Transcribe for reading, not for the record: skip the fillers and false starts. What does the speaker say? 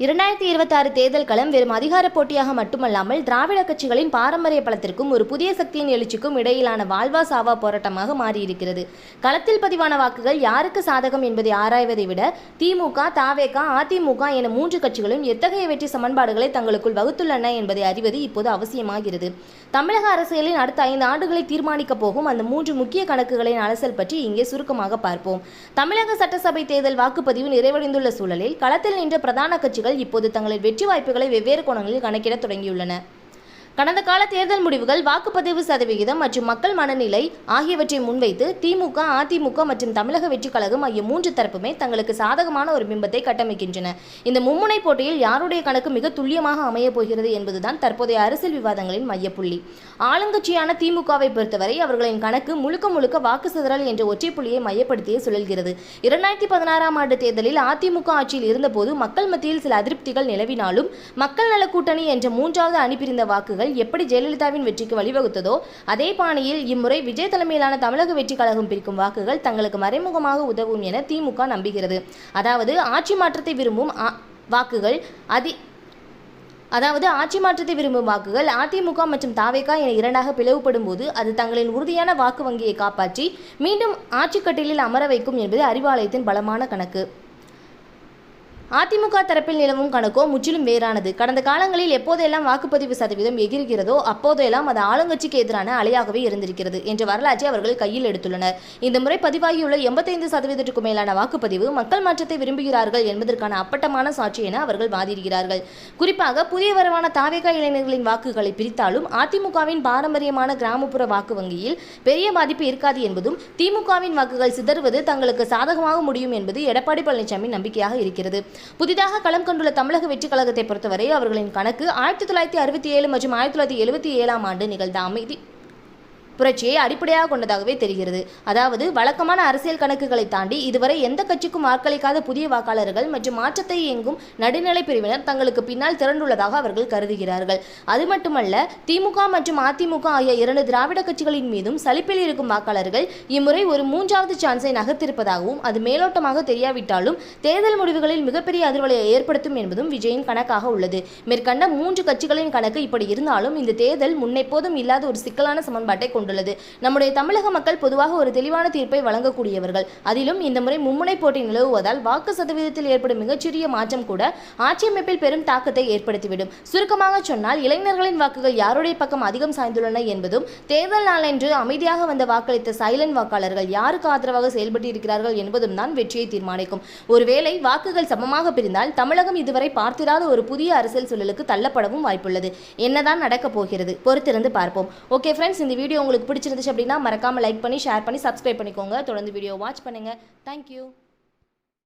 2026 தேர்தல் களம் வெறும் அதிகார போட்டியாக மட்டுமல்லாமல் திராவிட கட்சிகளின் பாரம்பரிய பலத்திற்கும் ஒரு புதிய சக்தியின் எழுச்சிக்கும் இடையிலான வாழ்வா சாவா போராட்டமாக மாறியிருக்கிறது. களத்தில் பதிவான வாக்குகள் யாருக்கு சாதகம் என்பதை ஆராய்வதை விட திமுக, தவேக, அதிமுக என 3 கட்சிகளும் எத்தகைய வெற்றி சமன்பாடுகளை தங்களுக்குள் வகுத்துள்ளன என்பதை அறிவது இப்போது அவசியமாகிறது. தமிழக அரசியலின் அடுத்த 5 ஆண்டுகளை தீர்மானிக்கப் போகும் அந்த 3 முக்கிய கணக்குகளின் அலசல் பற்றி இங்கே சுருக்கமாக பார்ப்போம். தமிழக சட்டசபை தேர்தல் வாக்குப்பதிவு நிறைவடைந்துள்ள சூழலில் களத்தில் நின்ற பிரதான கட்சிகள் இப்போது தங்களின் வெற்றி வாய்ப்புகளை வெவ்வேறு கோணங்களில் கணக்கிட தொடங்கியுள்ளன. கடந்த கால தேர்தல் முடிவுகள், வாக்குப்பதிவு சதவிகிதம் மற்றும் மக்கள் மனநிலை ஆகியவற்றை முன்வைத்து திமுக, அதிமுக மற்றும் தமிழக வெற்றி கழகம் ஆகிய 3 தரப்புமே தங்களுக்கு சாதகமான ஒரு பிம்பத்தை கட்டமைக்கின்றன. இந்த மும்முனை போட்டியில் யாருடைய கணக்கு மிக துல்லியமாக அமையப் போகிறது என்பதுதான் தற்போதைய அரசியல் விவாதங்களின் மையப்புள்ளி. ஆளுங்கட்சியான திமுகவை பொறுத்தவரை அவர்களின் கணக்கு முழுக்க வாக்கு சிதறல் என்ற ஒற்றை புள்ளியை மையப்படுத்தியே சுழல்கிறது. 2016ஆம் ஆண்டு தேர்தலில் அதிமுக ஆட்சியில் இருந்தபோது மக்கள் மத்தியில் சில அதிருப்திகள் நிலவினாலும் மக்கள் நல கூட்டணி என்ற 3வது அணி பிரிந்த வாக்குகள் எப்படி ஜெயலலிதாவின் வெற்றிக்கு வழிவகுத்ததோ அதே பாணியில் இம்முறை விஜய் தலைமையிலான தமிழக வெற்றி கழகம் பிரிக்கும் வாக்குகள் தங்களுக்கு மறைமுகமாக உதவும் என திமுக நம்புகிறது. அதாவது ஆட்சி மாற்றத்தை விரும்பும் வாக்குகள் அதிமுக மற்றும் தவேக என 2ஆக பிளவுபடும் போது அது தங்களின் உறுதியான வாக்கு வங்கியை காப்பாற்றி மீண்டும் ஆட்சிக்கட்டிலில் அமர வைக்கும் என்பது அறிவாலயத்தின் பலமான கணக்கு. அதிமுக தரப்பில் நிலவும் கணக்கோ முற்றிலும் வேறானது. கடந்த காலங்களில் எப்போதெல்லாம் வாக்குப்பதிவு சதவீதம் எகிறுகிறதோ அப்போதெல்லாம் அது ஆளுங்கட்சிக்கு எதிரான அலையாகவே இருந்திருக்கிறது என்ற வரலாற்றை அவர்கள் கையில் எடுத்துள்ளனர். இந்த முறை பதிவாகியுள்ள 85%க்கும் மேலான வாக்குப்பதிவு மக்கள் மாற்றத்தை விரும்புகிறார்கள் என்பதற்கான அப்பட்டமான சாட்சி என அவர்கள் வாதிடுகிறார்கள். குறிப்பாக புதிய வரவான தவேக இளைஞர்களின் வாக்குகளை பிரித்தாலும் அதிமுகவின் பாரம்பரியமான கிராமப்புற வாக்கு வங்கியில் பெரிய பாதிப்பு இருக்காது என்பதும் திமுகவின் வாக்குகள் சிதறுவது தங்களுக்கு சாதகமாக முடியும் என்பது எடப்பாடி பழனிசாமி நம்பிக்கையாக இருக்கிறது. புதிதாக களம் கொண்டுள்ள தமிழக வெற்றி கழகத்தை பொறுத்தவரை அவர்களின் கணக்கு 1967 மற்றும் 1977ஆம் ஆண்டு நிகழ்ந்த அமைதி புரட்சியை அடிப்படையாக கொண்டதாகவே தெரிகிறது. அதாவது வழக்கமான அரசியல் கணக்குகளை தாண்டி இதுவரை எந்த கட்சிக்கும் வாக்களிக்காத புதிய வாக்காளர்கள் மற்றும் மாற்றத்தை இயங்கும் நடுநிலை பிரிவினர் தங்களுக்கு பின்னால் திரண்டுள்ளதாக அவர்கள் கருதுகிறார்கள். அது மட்டுமல்ல, திமுக மற்றும் அதிமுக ஆகிய 2 திராவிட கட்சிகளின் மீதும் சலிப்பில் இருக்கும் வாக்காளர்கள் இம்முறை ஒரு 3வது சான்ஸை நகர்த்திருப்பதாகவும் அது மேலோட்டமாக தெரியாவிட்டாலும் தேர்தல் முடிவுகளில் மிகப்பெரிய அதிர்வலையை ஏற்படுத்தும் என்பதும் விஜயின் கணக்காக உள்ளது. மேற்கண்ட 3 கட்சிகளின் கணக்கு இப்படி இருந்தாலும் இந்த தேர்தல் முன்னெப்போதும் இல்லாத ஒரு சிக்கலான சமன்பாட்டை உள்ளது. நம்முடைய தமிழக மக்கள் பொதுவாக ஒரு தெளிவான தீர்ப்பை வழங்கக்கூடியவர்கள். அதிலும் இந்த முறை மும்முனை போட்டி நிலவுவதால் வாக்கு சதவீதத்தில் ஏற்படும் மிகச்சிறிய மாற்றம் கூட ஆட்சி அமைப்பில் பெரும் தாக்கத்தை ஏற்படுத்திவிடும். சுருக்கமாக சொன்னால் இளைஞர்களின் வாக்குகள் யாருடைய பக்கம் அதிகம் சாய்ந்துள்ளன என்பதும் தேர்தல் நாளன்று அமைதியாக வந்த வாக்களித்த சைலண்ட் வாக்காளர்கள் யாருக்கு ஆதரவாக செயல்பட்டு இருக்கிறார்கள் என்பதும் தான் வெற்றியை தீர்மானிக்கும். ஒருவேளை வாக்குகள் சமமாக பிரிந்தால் தமிழகம் இதுவரை பார்த்திராத ஒரு புதிய அரசியல் சூழலுக்கு தள்ளப்படவும் வாய்ப்புள்ளது. என்னதான் நடக்கப் போகிறது பொறுத்திருந்து பார்ப்போம். ஓகே ஃப்ரெண்ட்ஸ், இந்த வீடியோ உங்களுக்கு பிடிச்சிருந்துச்சு அப்படின்னா மறக்காம லைக் பண்ணி, ஷேர் பண்ணி, சப்ஸ்கிரைப் பண்ணிக்கோங்க. தொடர்ந்து வீடியோ வாட்ச் பண்ணுங்க. தேங்க்யூ.